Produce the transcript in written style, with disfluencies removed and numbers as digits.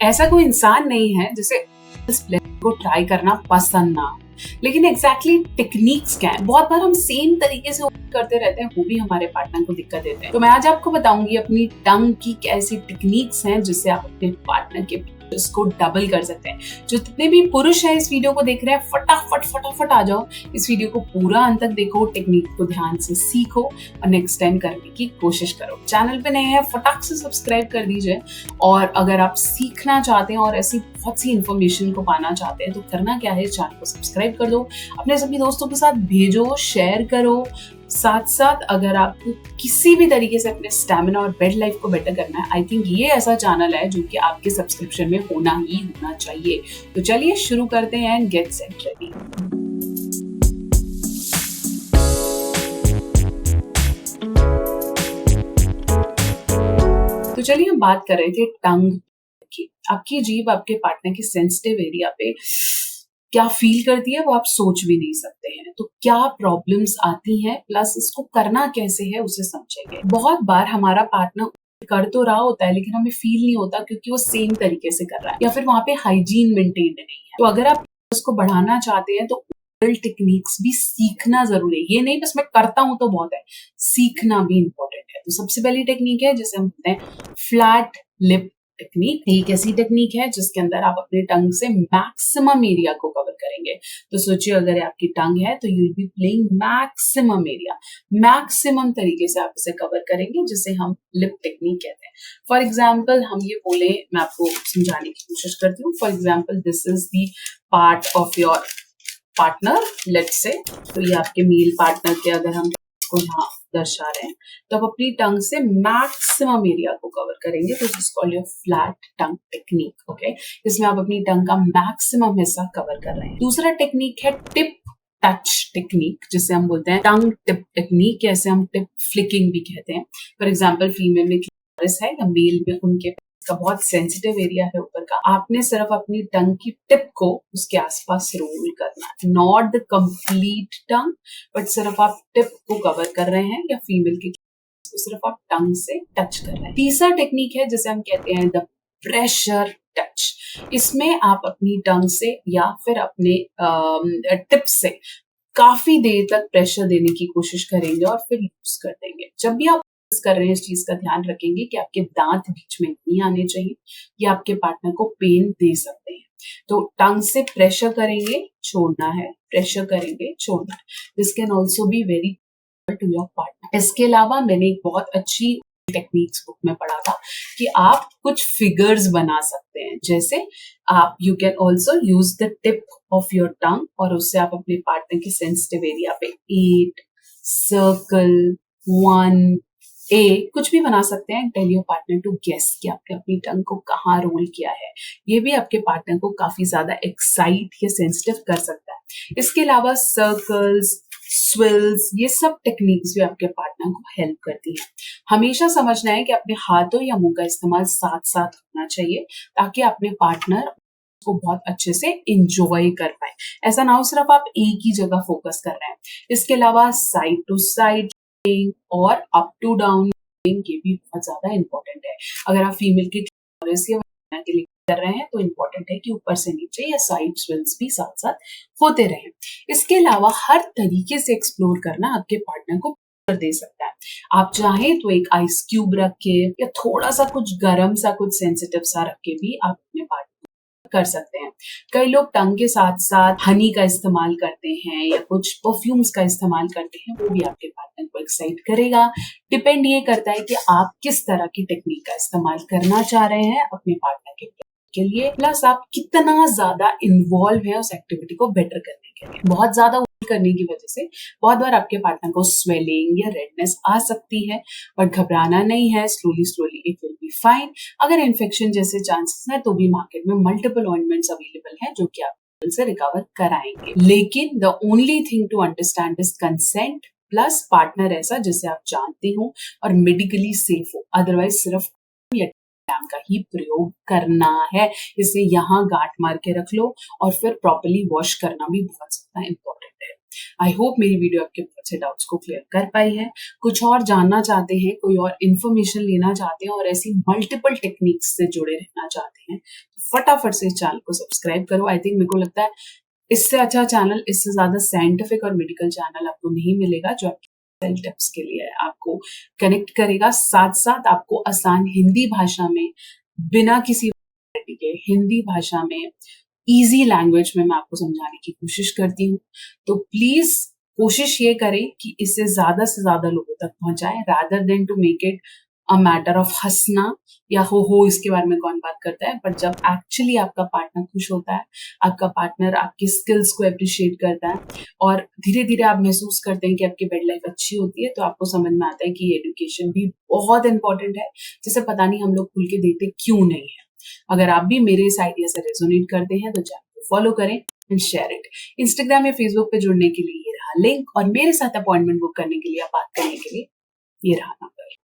ऐसा कोई इंसान नहीं है जिसे इस प्लेयर को ट्राई करना पसंद ना हो, लेकिन एग्जैक्टली टेक्निक्स क्या है। बहुत बार हम सेम तरीके से करते रहते हैं, वो भी हमारे पार्टनर को दिक्कत देते हैं। तो मैं आज आपको बताऊंगी अपनी टंग की कैसी टेक्निक्स हैं जिससे आप अपने पार्टनर के उसको डबल कर सकते हैं। जो जितने भी पुरुष हैं इस वीडियो को देख रहे हैं, फटाफट आ जाओ, इस वीडियो को पूरा अंत तक देखो, टेक्निक को ध्यान से सीखो और नेक्स्ट टाइम करने की कोशिश करो। चैनल पे नए हैं फटाक से सब्सक्राइब कर दीजिए, और अगर आप सीखना चाहते हैं और ऐसी बहुत सी इंफॉर्मेशन को पाना चाहते हैं तो करना क्या है, चैनल को सब्सक्राइब कर दो, अपने सभी दोस्तों के साथ भेजो, शेयर करो। साथ साथ अगर आपको किसी भी तरीके से अपने स्टैमिना और बेड लाइफ को बेटर करना है, आई थिंक ये ऐसा चैनल है जो कि आपके सब्सक्रिप्शन में होना ही होना चाहिए। तो चलिए शुरू करते हैं एंड गेट सेट रेडी। तो चलिए हम बात कर रहे थे टंग की। आपकी जीभ आपके पार्टनर की सेंसिटिव एरिया पे क्या फील करती है वो आप सोच भी नहीं सकते हैं। तो क्या प्रॉब्लम्स आती हैं, प्लस इसको करना कैसे है उसे समझेंगे। बहुत बार हमारा पार्टनर कर तो रहा होता है लेकिन हमें फील नहीं होता क्योंकि वो सेम तरीके से कर रहा है या फिर वहां पे हाइजीन मेंटेन्ड नहीं है। तो अगर आप इसको बढ़ाना चाहते हैं तो टेक्निक्स भी सीखना जरूरी है। ये नहीं बस मैं करता हूं तो बहुत है, सीखना भी इंपॉर्टेंट है। तो सबसे पहली टेक्निक है जिसे हम बोलते हैं फ्लैट लिप टेक्निक। एक ऐसी टेक्निक है जिसके अंदर आप अपने टंग से मैक्सिमम एरिया को कवर करेंगे। तो सोचिए अगर आपकी टंग है तो you will be playing maximum area, maximum तरीके से आप इसे कवर करेंगे, जिसे हम लिप टेक्निक कहते हैं। फॉर एग्जाम्पल हम ये बोले, मैं आपको समझाने की कोशिश करती हूँ। For example this is the part of your partner, let's say. तो ये आपके मेल पार्टनर के अगर हम इसको यहाँ दर्शा रहे हैं तो आप अपनी टंग से मैक्सिमम एरिया को कवर करेंगे। तो this is called your flat tongue technique. Okay, इसमें आप अपनी टंग का मैक्सिमम हिस्सा कवर कर रहे हैं। दूसरा टेक्निक है टिप टच टेक्निक, जिसे हम बोलते हैं टंग टिप टेक्निक, जैसे हम टिप फ्लिकिंग भी कहते हैं। फॉर एग्जाम्पल फीमेल में क्लिटोरिस है या मेल में उनके का बहुत सेंसिटिव एरिया है ऊपर का, आपने सिर्फ अपनी टंग की टिप को उसके आसपास रोल करना है, not the complete tongue, but सिर्फ आप टिप को कवर कर रहे हैं या फीमेल की तो सिर्फ आप टंग से टच कर रहे हैं। तीसरा टेक्निक है जिसे हम कहते हैं द प्रेशर टच। इसमें आप अपनी टंग से या फिर अपने टिप से काफी देर तक प्रेशर देने की कोशिश करेंगे और फिर यूज कर देंगे। जब भी आप कर रहे हैं इस चीज का ध्यान रखेंगे कि आपके दांत बीच में नहीं आने चाहिए या आपके पार्टनर को पेन दे सकते हैं। तो टंग से प्रेशर करेंगे, छोड़ना है, प्रेशर करेंगे, छोड़ना है। This can also be very to your partner. इसके अलावा मैंने एक बहुत अच्छी टेक्निक्स बुक में पढ़ा था कि आप कुछ फिगर्स बना सकते हैं। जैसे आप you can also use the tip of your tongue और उससे आप अपने पार्टनर की सेंसिटिव एरिया पे 8 सर्कल 1 कुछ भी बना सकते हैं। Tell your partner to guess कि आपने अपनी टंग को कहाँ रोल किया है। ये भी आपके पार्टनर को काफी ज्यादा एक्साइट या सेंसिटिव कर सकता है। इसके अलावा सर्कल्स, स्विल्स, ये सब टेक्निक्स भी आपके पार्टनर को हेल्प करती है। हमेशा समझना है कि अपने हाथों या मुंह का इस्तेमाल साथ साथ होना चाहिए ताकि अपने पार्टनर को बहुत अच्छे से एंजॉय कर पाए। ऐसा ना हो सिर्फ आप एक ही जगह फोकस कर रहे हैं। इसके अलावा साइड टू साइड और अप टू डाउन ये भी बहुत ज्यादा इंपॉर्टेंट है। अगर आप फीमेल के क्लिटोरिस या वजाइना के लिए कर रहे हैं तो इंपॉर्टेंट है कि ऊपर से नीचे या साइड स्विल्स भी साथ साथ होते रहें। इसके अलावा हर तरीके से एक्सप्लोर करना आपके पार्टनर को दे सकता है। आप चाहें तो एक आइस क्यूब रख के या थोड़ा सा कुछ गर्म सा कुछ सेंसिटिव सा रख के भी आप अपने पार्टनर कर सकते हैं। कई लोग टंग के साथ साथ हनी का इस्तेमाल करते हैं या कुछ परफ्यूम्स का इस्तेमाल करते हैं, वो भी आपके पार्टनर को एक्साइट करेगा। डिपेंड ये करता है कि आप किस तरह की टेक्निक का इस्तेमाल करना चाह रहे हैं अपने पार्टनर के लिए, प्लस आप कितना ज्यादा इन्वॉल्व है उस एक्टिविटी को बेटर करने के लिए। बहुत ज्यादा करने की वजह से बहुत बार आपके पार्टनर को स्वेलिंग या रेडनेस आ सकती है, बट घबराना नहीं है, slowly it will be fine. अगर इन्फेक्शन जैसे चांसेस है तो भी मार्केट में मल्टीपल ऑइंटमेंट्स अवेलेबल हैं जो कि आप से रिकवर कराएंगे। लेकिन the only thing to understand is consent plus partner ऐसा जिसे आप जानते हो और मेडिकली सेफ हो। अदरवाइज सिर्फ टैम का ही प्रयोग करना है। इसे यहाँ गांठ मार के रख लो और फिर प्रॉपर्ली वॉश करना भी बहुत ज्यादा इंपॉर्टेंट है। आई होप मेरी वीडियो आपके बहुत से डाउट्स को क्लियर कर पाई है। कुछ और जानना चाहते हैं, कोई और इन्फॉर्मेशन लेना चाहते हैं और ऐसी मल्टीपल टेक्निक्स से जुड़े रहना चाहते हैं, तो फटाफट से इस चैनल को सब्सक्राइब करो। आई थिंक मेरे को लगता है इससे अच्छा चैनल, इससे ज्यादा साइंटिफिक और मेडिकल चैनल आपको नहीं मिलेगा जो आपके हेल्थ टिप्स के लिए आपको कनेक्ट करेगा, साथ साथ आपको आसान हिंदी भाषा में, बिना किसी के हिंदी भाषा में, इजी लैंग्वेज में मैं आपको समझाने की कोशिश करती हूँ। तो प्लीज कोशिश ये करें कि इससे ज्यादा से ज्यादा लोगों तक पहुंचाएं, rather than to make it a matter of हंसना या हो इसके बारे में कौन बात करता है। बट जब एक्चुअली आपका पार्टनर खुश होता है, आपका पार्टनर आपकी स्किल्स को अप्रिशिएट करता है और धीरे धीरे आप महसूस करते हैं कि आपकी बेड लाइफ अच्छी होती है, तो आपको समझ में आता है कि एजुकेशन भी बहुत इंपॉर्टेंट है, जिसे पता नहीं हम लोग खुल के देते क्यों नहीं है। अगर आप भी मेरे इस आइडिया से रेजोनेट करते हैं तो चैनल को फॉलो करें एंड शेयर इट। इंस्टाग्राम या फेसबुक पे जुड़ने के लिए ये रहा लिंक और मेरे साथ अपॉइंटमेंट बुक करने के लिए या बात करने के लिए ये रहा नंबर।